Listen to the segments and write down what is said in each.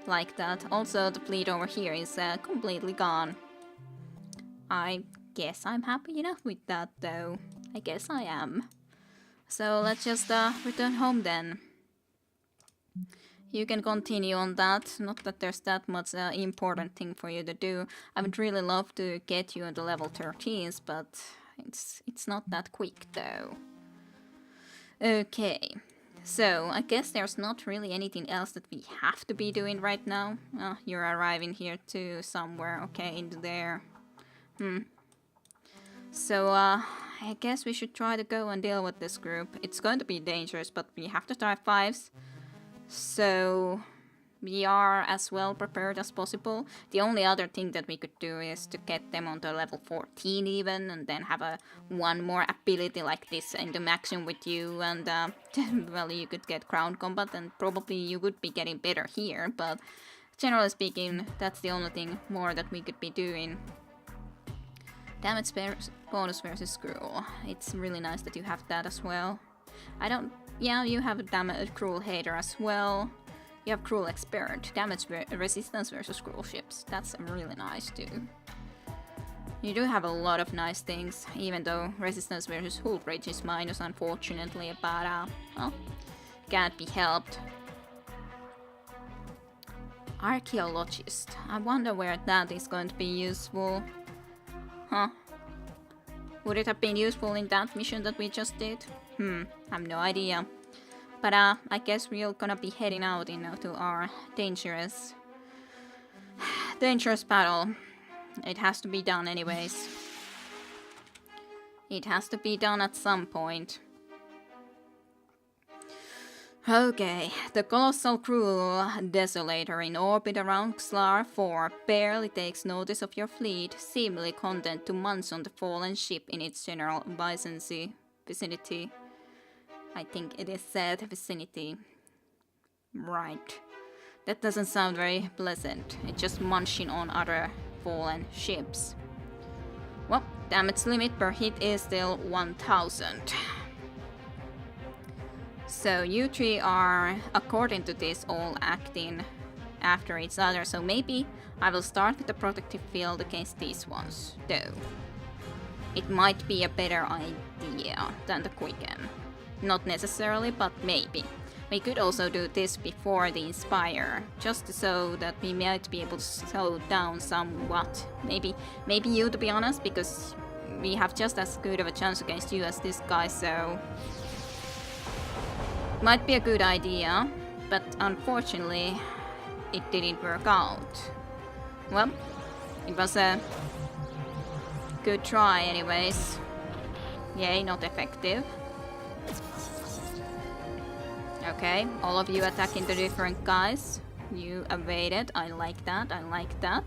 like that. Also, the fleet over here is completely gone. I guess I'm happy enough with that, though. I guess I am. So let's just return home then. You can continue on that. Not that there's that much important thing for you to do. I would really love to get you on the level 13s, but it's not that quick, though. Okay. So, I guess there's not really anything else that we have to be doing right now. You're arriving here too, somewhere. Okay, into there. So, I guess we should try to go and deal with this group. It's going to be dangerous, but we have to try 5s. So, we are as well prepared as possible. The only other thing that we could do is to get them onto level 14 even, and then have one more ability like this in the maximum with you, and well, you could get ground combat, and probably you would be getting better here, but generally speaking, that's the only thing more that we could be doing. Damage bonus versus Scroll. It's really nice that you have that as well. Yeah, you have a damage Cruel Hater as well. You have Cruel Expert, damage resistance versus Cruel Ships. That's really nice too. You do have a lot of nice things, even though resistance versus Hull Bridge is minus, unfortunately, but well, can't be helped. Archaeologist. I wonder where that is going to be useful. Huh. Would it have been useful in that mission that we just did? I have no idea. But I guess we're gonna be heading out into our dangerous battle. It has to be done anyways. It has to be done at some point. Okay, the colossal cruel desolator in orbit around Xlar 4 barely takes notice of your fleet, seemingly content to munch on the fallen ship in its general vicinity. I think it is said vicinity. Right. That doesn't sound very pleasant. It's just munching on other fallen ships. Well, damage limit per hit is still 1000. So you three are, according to this, all acting after each other. So maybe I will start with the protective field against these ones, though. It might be a better idea than the quicken. Not necessarily, but maybe. We could also do this before the Inspire, just so that we might be able to slow down somewhat. Maybe you, to be honest, because we have just as good of a chance against you as this guy, so... Might be a good idea, but unfortunately, it didn't work out. Well, it was a good try anyways. Yay, not effective. Okay, all of you attacking the different guys. You evaded. I like that. I like that.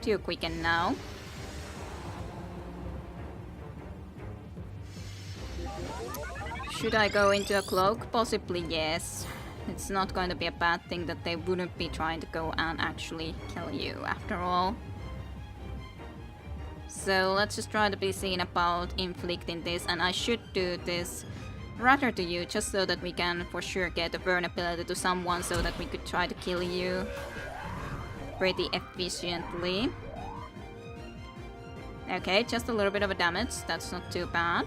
Too quicken now. Should I go into a cloak? Possibly yes. It's not going to be a bad thing that they wouldn't be trying to go and actually kill you after all. So let's just try to be seen about inflicting this, and I should do this rather to you, just so that we can for sure get a vulnerability to someone so that we could try to kill you pretty efficiently. Okay, just a little bit of a damage, that's not too bad.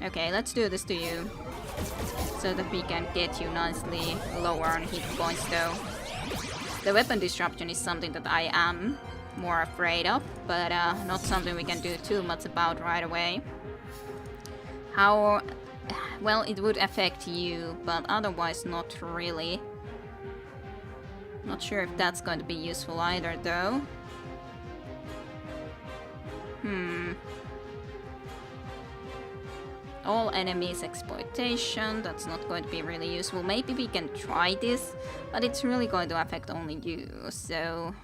Okay, let's do this to you, so that we can get you nicely lower on hit points though. The weapon disruption is something that I am more afraid of, but not something we can do too much about right away. How... well, it would affect you, but otherwise not really. Not sure if that's going to be useful either though. All enemies exploitation, that's not going to be really useful. Maybe we can try this, but it's really going to affect only you, so...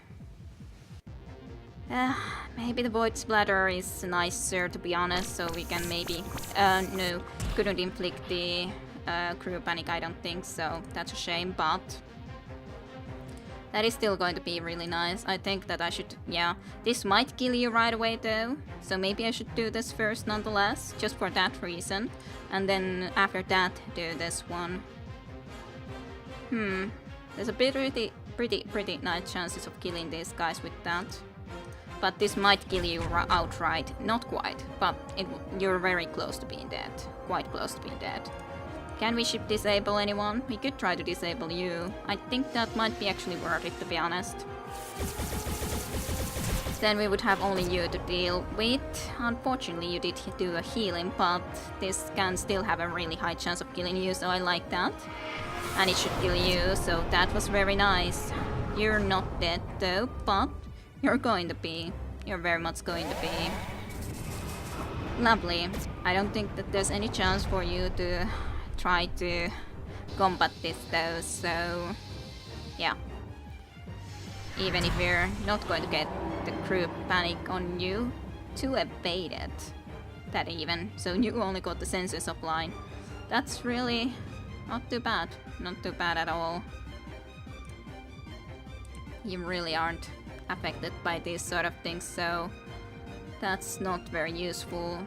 maybe the Void Splatter is nicer, to be honest, so we can maybe... no, couldn't inflict the crew panic, I don't think, so that's a shame, but... that is still going to be really nice. I think that I should... yeah, this might kill you right away though, so maybe I should do this first nonetheless, just for that reason. And then after that, do this one. There's a pretty nice chances of killing these guys with that. But this might kill you outright. Not quite, but you're very close to being dead. Quite close to being dead. Can we ship disable anyone? We could try to disable you. I think that might be actually worth it, to be honest. Then we would have only you to deal with. Unfortunately, you did do a healing, but this can still have a really high chance of killing you, so I like that. And it should kill you, so that was very nice. You're not dead though, but you're going to be. You're very much going to be. Lovely. I don't think that there's any chance for you to try to combat this though, so yeah. Even if we're not going to get the crew panic on you, to evade it. That even. So you only got the sensor supply. That's really not too bad. Not too bad at all. You really aren't affected by these sort of things, so that's not very useful.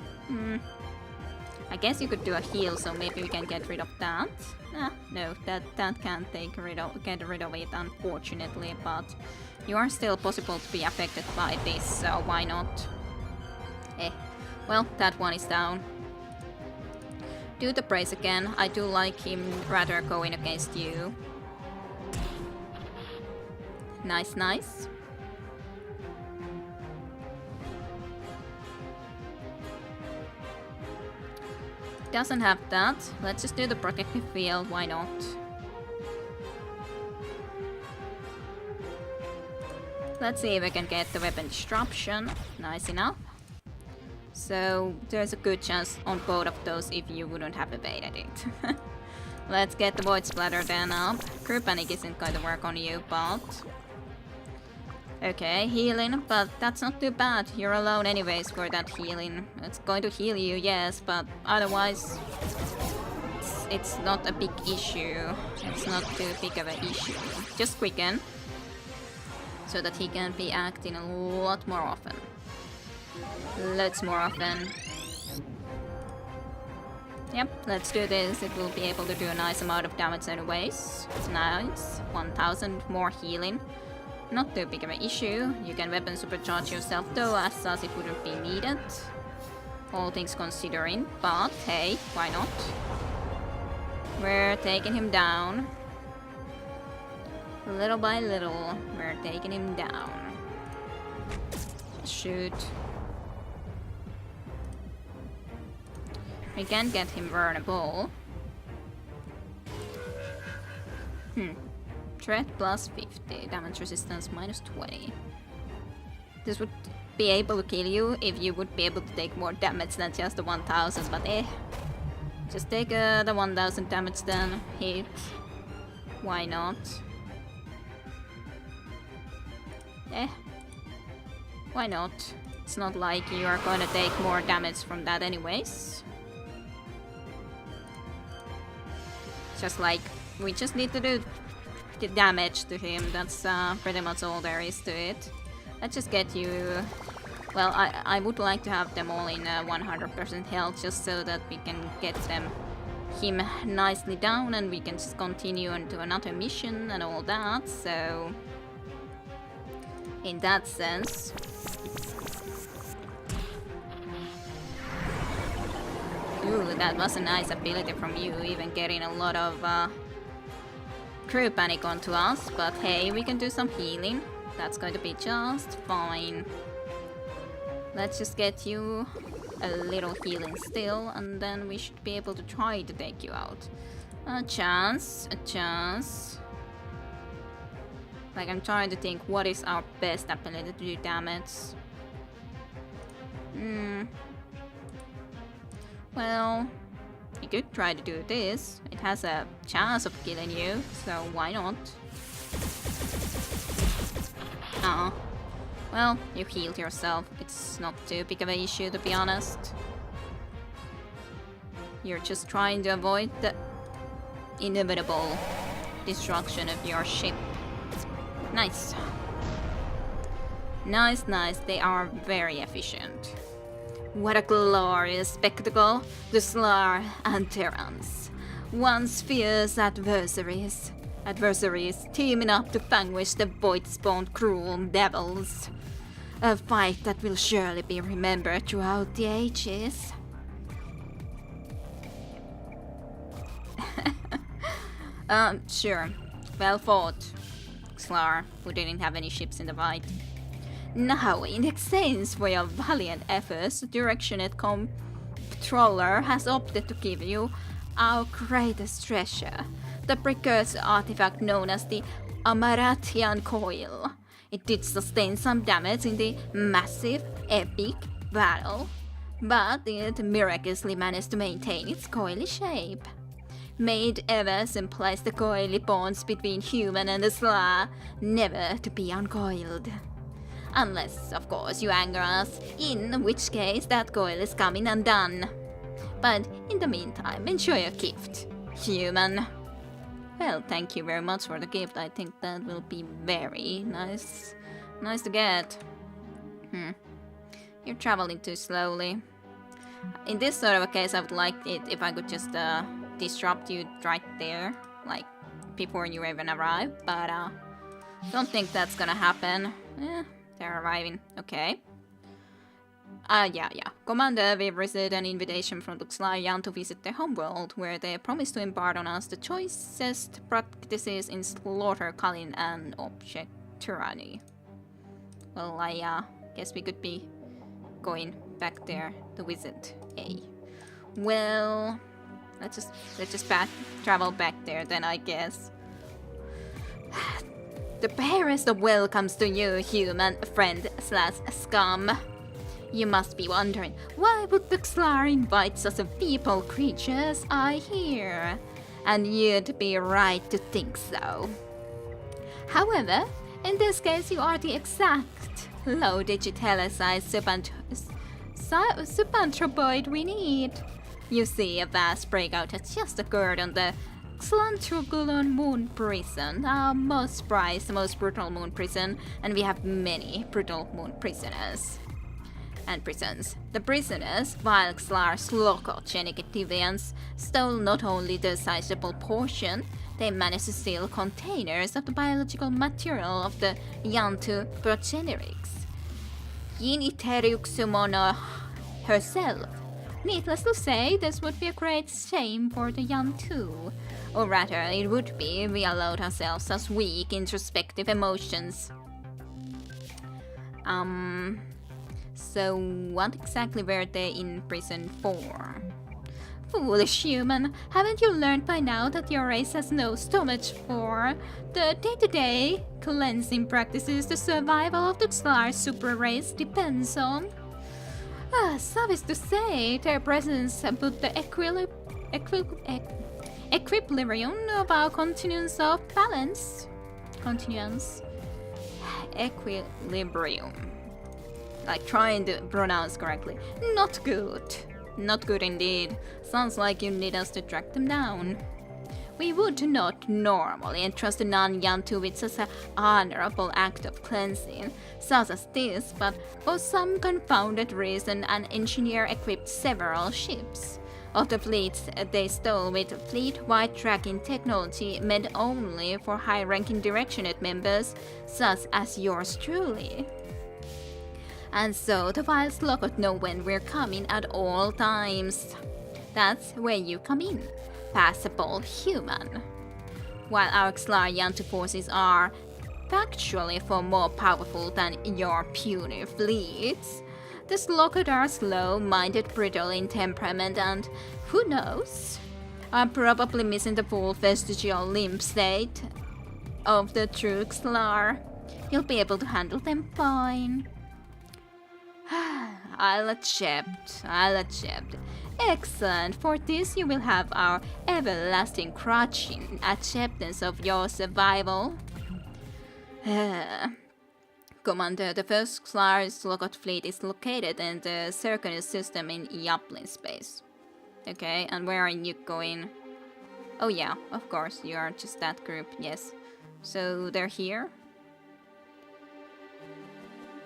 I guess you could do a heal, so maybe we can get rid of that. No, that can't get rid of it, unfortunately, but you are still possible to be affected by this, so why not? Well, that one is down. Do the praise again. I do like him rather going against you. Nice, nice. Doesn't have that. Let's just do the protective field, why not? Let's see if I can get the weapon disruption. Nice enough. So there's a good chance on both of those if you wouldn't have evaded it. Let's get the void splatter then up. Crew panic isn't going to work on you, but okay, healing, but that's not too bad. You're alone anyways for that healing. It's going to heal you, yes, but otherwise it's not a big issue. It's not too big of an issue. Just quicken so that he can be acting a lot more often. Loads more often. Yep, let's do this. It will be able to do a nice amount of damage anyways. Nice. 1000 more healing. Not too big of an issue. You can weapon supercharge yourself though, as such it wouldn't be needed. All things considering, but hey, why not? We're taking him down. Little by little, we're taking him down. Shoot. We can get him vulnerable. Threat plus 50, damage resistance minus 20. This would be able to kill you if you would be able to take more damage than just the 1000, but just take the 1000 damage then, hit. Why not? Why not? It's not like you are gonna take more damage from that anyways. Just like, we just need to do the damage to him, that's pretty much all there is to it. Let's just get you... Well, I would like to have them all in 100% health, just so that we can get him nicely down and we can just continue and do another mission and all that, so... In that sense... Ooh, that was a nice ability from you, even getting a lot of crew panic onto us, but hey, we can do some healing. That's going to be just fine. Let's just get you a little healing still, and then we should be able to try to take you out. A chance, a chance. Like, I'm trying to think what is our best ability to do damage. Well, you could try to do this. It has a chance of killing you, so why not? Well, you healed yourself. It's not too big of an issue, to be honest. You're just trying to avoid the inevitable destruction of your ship. Nice. Nice, nice. They are very efficient. What a glorious spectacle, the Slar and Terrans. Once fierce adversaries, Adversaries teaming up to vanquish the void-spawned cruel devils. A fight that will surely be remembered throughout the ages. Sure. Well fought, Xlar, who didn't have any ships in the fight. Now, in exchange for your valiant efforts, the Directionate Controller has opted to give you our greatest treasure, the precursor artifact known as the Halcyon coil. It did sustain some damage in the massive, epic battle, but it miraculously managed to maintain its coily shape. Made ever implies the coily bonds between human and the Slayer, never to be uncoiled. Unless, of course, you anger us, in which case that coil is coming undone. But in the meantime, enjoy your gift, human. Well, thank you very much for the gift. I think that will be very nice to get. You're traveling too slowly. In this sort of a case, I would like it if I could just disrupt you right there, like before you even arrive, but don't think that's gonna happen. They're arriving. Okay. Yeah. Commander, we've received an invitation from the Halcyon to visit their homeworld, where they promise to impart on us the choicest practices in slaughter, culling, and object tyranny. Well, I guess we could be going back there to visit A. Well, let's just travel back there then, I guess. The barest of welcomes to you, human friend / scum. You must be wondering, why would the Xlar invite such a people creatures, I hear? And you'd be right to think so. However, in this case you are the exact low digitalicized subanthropoid we need. You see, a vast breakout has just occurred on the Xlantrogulon moon prison, our most prized, most brutal moon prison, and we have many brutal moon prisoners. And prisons. The prisoners, while Xlar Slokogenic deviants, stole not only the sizable portion, they managed to steal containers of the biological material of the Yantu progenerics. Yinitereuxumono herself. Needless to say, this would be a great shame for the Yantu. Or rather, it would be if we allowed ourselves such weak, introspective emotions. So what exactly were they in prison for? Foolish human, haven't you learned by now that your race has no stomach for the day-to-day cleansing practices the survival of the Xlar super race depends on? Suffice to say, their presence put the equilibrium of our continuance of balance. Equilibrium. Like trying to pronounce correctly. Not good. Not good indeed. Sounds like you need us to track them down. We would not normally entrust a non-Yantu with such an honorable act of cleansing, such as this, but for some confounded reason an engineer equipped several ships. Of the fleets they stole with fleet-wide tracking technology meant only for high-ranking Directionate members, such as yours truly. And so the files Slokot know when we're coming at all times. That's where you come in, passable human. While our Xlar Yantu forces are factually far more powerful than your puny fleets, the Slokot are slow-minded, brittle in temperament, and who knows, are probably missing the full vestigial limb state of the true Xlar. You'll be able to handle them fine. I'll accept. Excellent. For this you will have our everlasting crushing acceptance of your survival. Commander, the first Xlar Slokot fleet is located in the Circonus system in Yaplin space. Okay, and where are you going? Oh yeah, of course, you are just that group, yes. So they're here?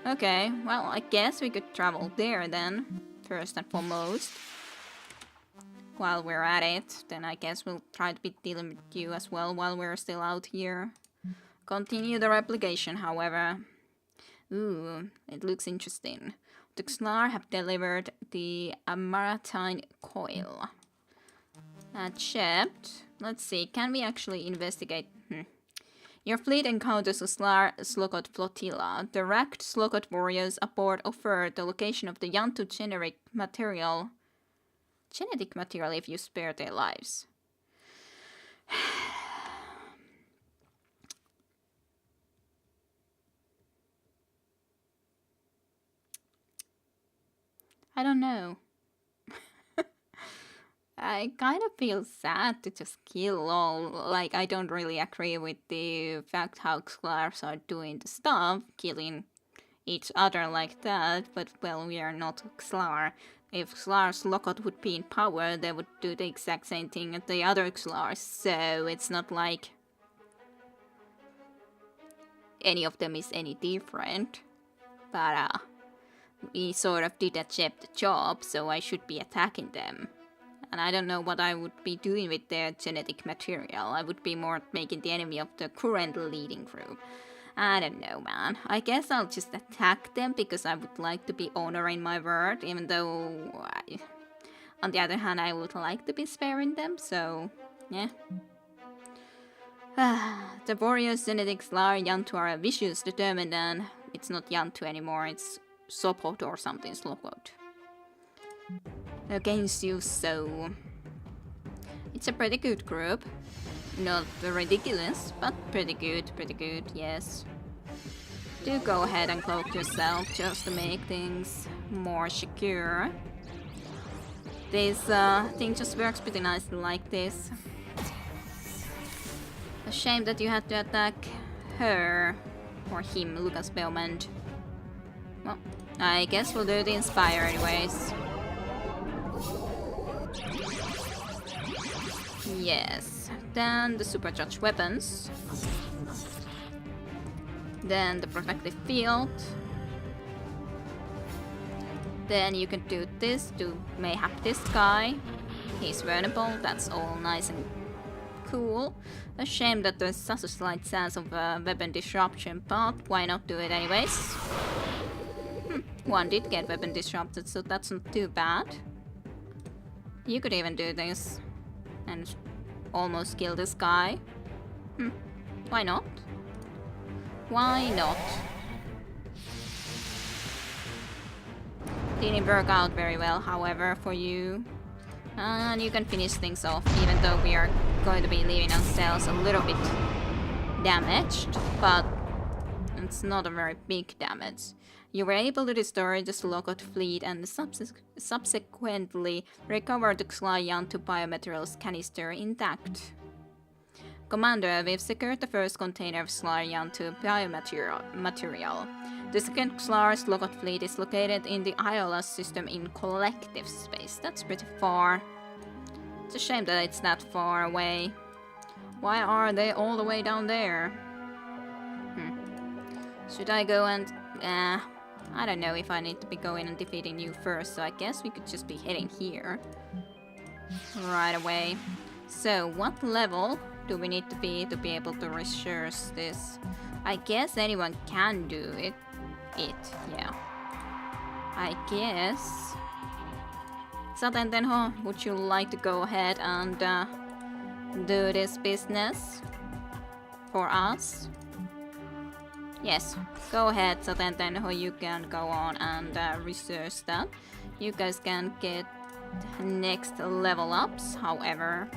Okay, well, I guess we could travel there then, first and foremost. while we're at it, then I guess we'll try to be dealing with you as well while we're still out here. Continue the replication, however. Ooh, it looks interesting. The Xlar have delivered the Maritime Coil. Accept. Let's see, can we actually investigate? Your fleet encounters a Slokot flotilla. Direct Slokot warriors aboard offer the location of the Yantu genetic material if you spare their lives. I don't know. I kind of feel sad to just kill all. Like, I don't really agree with the fact how Xlars are doing the stuff, killing each other like that, but well, we are not Xlar. If Xlar's Lokot would be in power, they would do the exact same thing as the other Xlars, so it's not like any of them is any different. But we sort of did accept the job, so I should be attacking them. And I don't know what I would be doing with their genetic material. I would be more making the enemy of the current leading group. I don't know, man. I guess I'll just attack them because I would like to be honoring my word, even though on the other hand, I would like to be sparing them, so yeah. The warriors genetic Xlar Yantu are vicious, determined, and it's not Yantu anymore, it's Sopot or something, Slokot. Against you, so it's a pretty good group. Not ridiculous, but pretty good, yes. Do go ahead and cloak yourself just to make things more secure. This thing just works pretty nicely like this. A shame that you had to attack her, or him, Lucas Belmont. Well, I guess we'll do the Inspire anyways. Yes, then the Supercharged weapons. Then the Protective Field. Then you can do this to mayhap this guy. He's vulnerable, that's all nice and cool. A shame that there's such a slight chance of weapon disruption, but why not do it anyways? One did get weapon disrupted, so that's not too bad. You could even do this and almost kill this guy. Why not? Why not? Didn't work out very well, however, for you. And you can finish things off, even though we are going to be leaving ourselves a little bit damaged, but it's not a very big damage. You were able to destroy the Slokot fleet and subsequently recover the Xlar Yantu biomaterials canister intact. Commander, we've secured the first container of Xlar Yantu biomaterial. The second Xlar Slokot fleet is located in the Iola system in collective space. That's pretty far. It's a shame that it's that far away. Why are they all the way down there? Should I go and... I don't know if I need to be going and defeating you first, so I guess we could just be heading here. Right away. So, what level do we need to be able to research this? I guess anyone can do it. Yeah. I guess. Satentenho, would you like to go ahead and do this business for us? Yes, go ahead, Satentenho, you can go on and research that. You guys can get next level ups, however.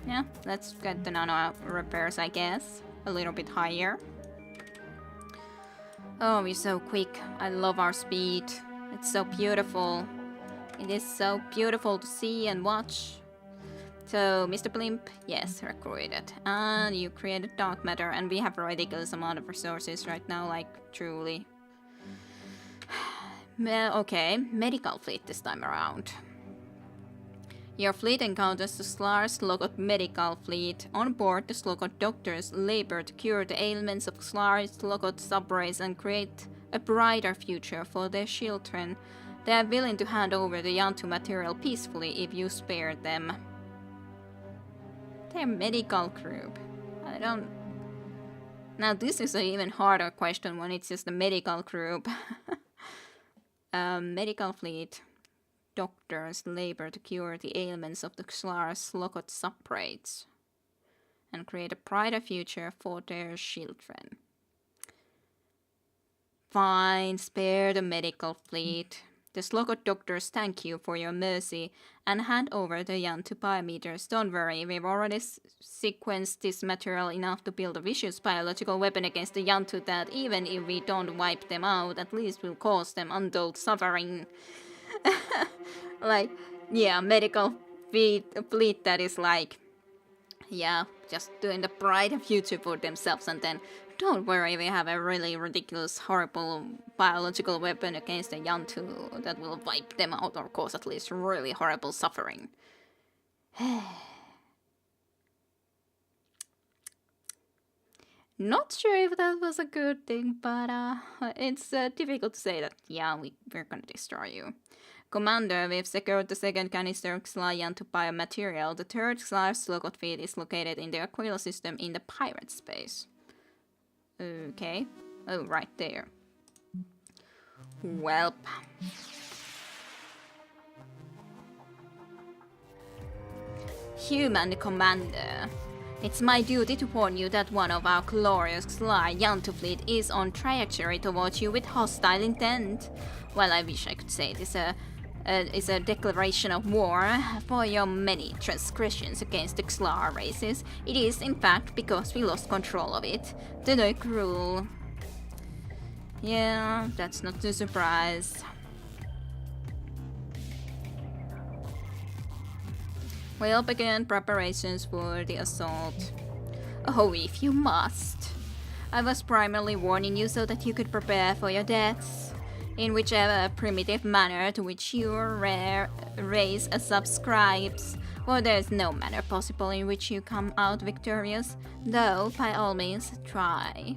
Yeah, let's get the nano repairs, I guess. A little bit higher. Oh, we're so quick. I love our speed. It's so beautiful. It is so beautiful to see and watch. So, Mr. Blimp, yes, recruited. And you created dark matter, and we have a ridiculous amount of resources right now, like, truly. Okay, medical fleet this time around. Your fleet encounters the Xlar Slokot medical fleet. On board, the Slokot doctors labor to cure the ailments of Xlar Slokot subrace and create a brighter future for their children. They are willing to hand over the Yantu material peacefully if you spare them. They're a medical group. I don't... Now this is an even harder question when it's just a medical group. Medical fleet. Doctors labor to cure the ailments of the Xlar's Lokot subbraids and create a brighter future for their children. Fine, spare the medical fleet. The Slokot doctors thank you for your mercy and hand over the Yantu biometers. Don't worry, we've already sequenced this material enough to build a vicious biological weapon against the Yantu that even if we don't wipe them out, at least we'll cause them untold suffering. Like, yeah, medical fleet that is like, yeah, just doing the brighter future for themselves, and then don't worry, we have a really ridiculous, horrible biological weapon against the Yantu that will wipe them out or cause at least really horrible suffering. Not sure if that was a good thing, but it's difficult to say that, yeah, we're gonna destroy you. Commander, we've secured the second canister of Xlar Yantu biomaterial. The third Xlar Slokot feed is located in the Aquila system in the pirate space. Okay. Oh, right there. Welp. Human Commander. It's my duty to warn you that one of our glorious Xlar Yantu fleet is on trajectory towards you with hostile intent. Well, I wish I could say this is a declaration of war for your many transgressions against the Xlar races. It is, in fact, because we lost control of it. The Nook rule. Yeah, that's not a surprise. We'll begin preparations for the assault. Oh, if you must. I was primarily warning you so that you could prepare for your deaths, in whichever primitive manner to which your race subscribes, for there is no manner possible in which you come out victorious, though by all means try.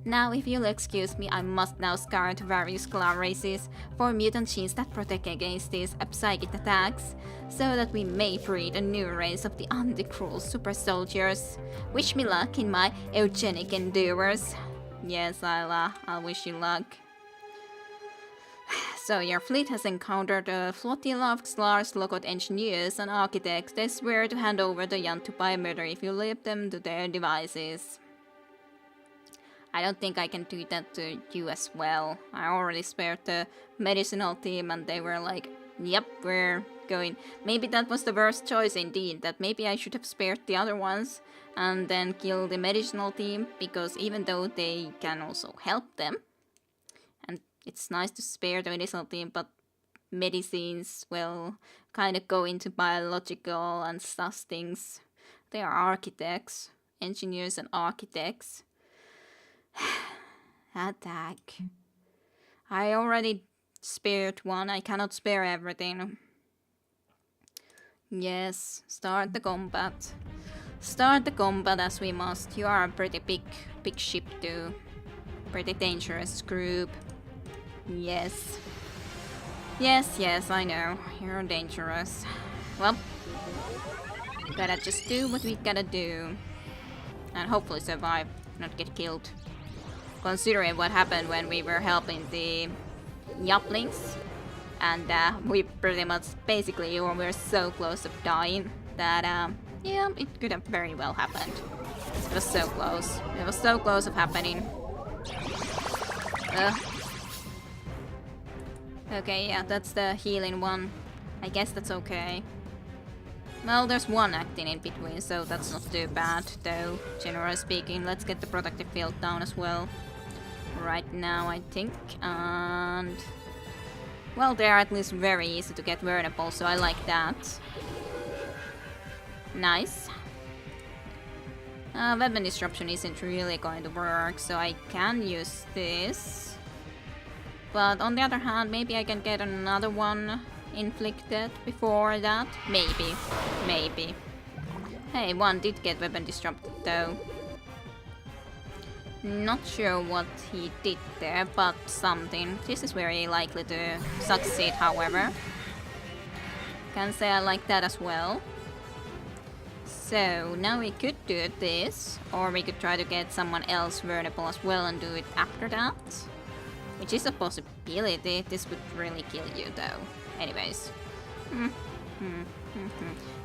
Now, if you'll excuse me, I must now scour to various Xlar races for mutant genes that protect against these psychic attacks, so that we may breed a new race of the anti-cruel super soldiers. Wish me luck in my eugenic endeavors. Yes, I'll wish you luck. So, your fleet has encountered a flotilla of Xlar's Lokot engineers and architects. They swear to hand over the Yantu biometer if you leave them to their devices. I don't think I can do that to you as well. I already spared the medicinal team and they were like, yep, we're going. Maybe that was the worst choice indeed, that maybe I should have spared the other ones and then kill the medicinal team, because even though they can also help them, and it's nice to spare the medicinal team, but medicines, well, kind of go into biological and sus things. They are architects, engineers and architects. Attack. I already spared one. I cannot spare everything. Yes, start the combat. Start the combat as we must. You are a pretty big ship too. Pretty dangerous group. Yes. Yes, I know. You're dangerous. Well, gotta just do what we gotta do. And hopefully survive, not get killed. Considering what happened when we were helping the Yoplings, and we pretty much basically were so close of dying that yeah, it could have very well happened. It was so close. It was so close of happening. Okay, yeah, that's the healing one. I guess that's okay. Well, there's one acting in between, so that's not too bad, though, generally speaking. Let's get the protective field down as well. Right now, I think, and... well, they are at least very easy to get vulnerable, so I like that. Nice. Weapon disruption isn't really going to work, so I can use this. But on the other hand, maybe I can get another one inflicted before that. Maybe. Hey, one did get weapon disrupted though. Not sure what he did there, but something. This is very likely to succeed, however. Can say I like that as well. So now we could do this, or we could try to get someone else vulnerable as well and do it after that. Which is a possibility. This would really kill you though. Anyways.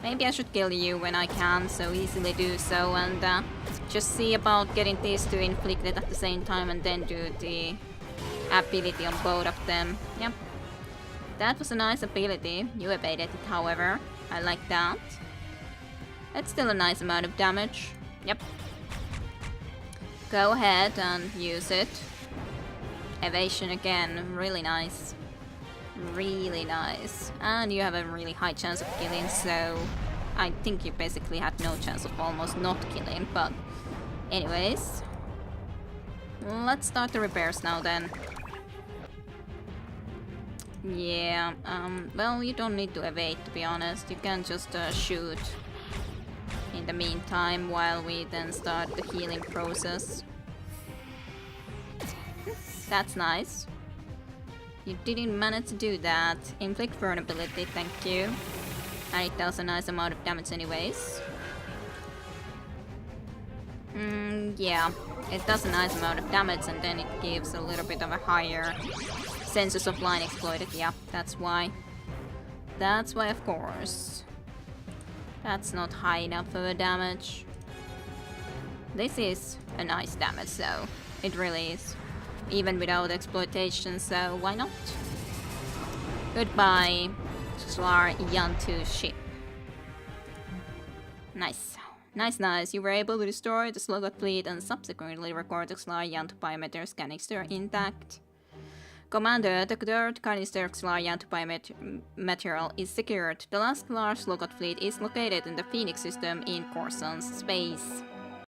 Maybe I should kill you when I can so easily do so, and just see about getting these two inflicted at the same time and then do the ability on both of them. Yep. That was a nice ability. You evaded it, however. I like that. That's still a nice amount of damage. Yep. Go ahead and use it. Evasion again. Really nice. Really nice. And you have a really high chance of killing, so I think you basically had no chance of almost not killing, but anyways. Let's start the repairs now then. Yeah, well, you don't need to evade, to be honest. You can just shoot in the meantime while we then start the healing process. That's nice. You didn't manage to do that. Inflict vulnerability, thank you. And it does a nice amount of damage anyways. Yeah, it does a nice amount of damage and then it gives a little bit of a higher senses of line exploited. Yeah, that's why. That's why, of course. That's not high enough of a damage. This is a nice damage though. It really is. Even without exploitation, so why not? Goodbye, Slar Yantu ship. Nice. Nice. You were able to destroy the Slogot fleet and subsequently record the Slar Yantu biometer canister intact. Commander, the third canister Slar Yantu biomaterial is secured. The last large Slogot fleet is located in the Phoenix system in Corson's space.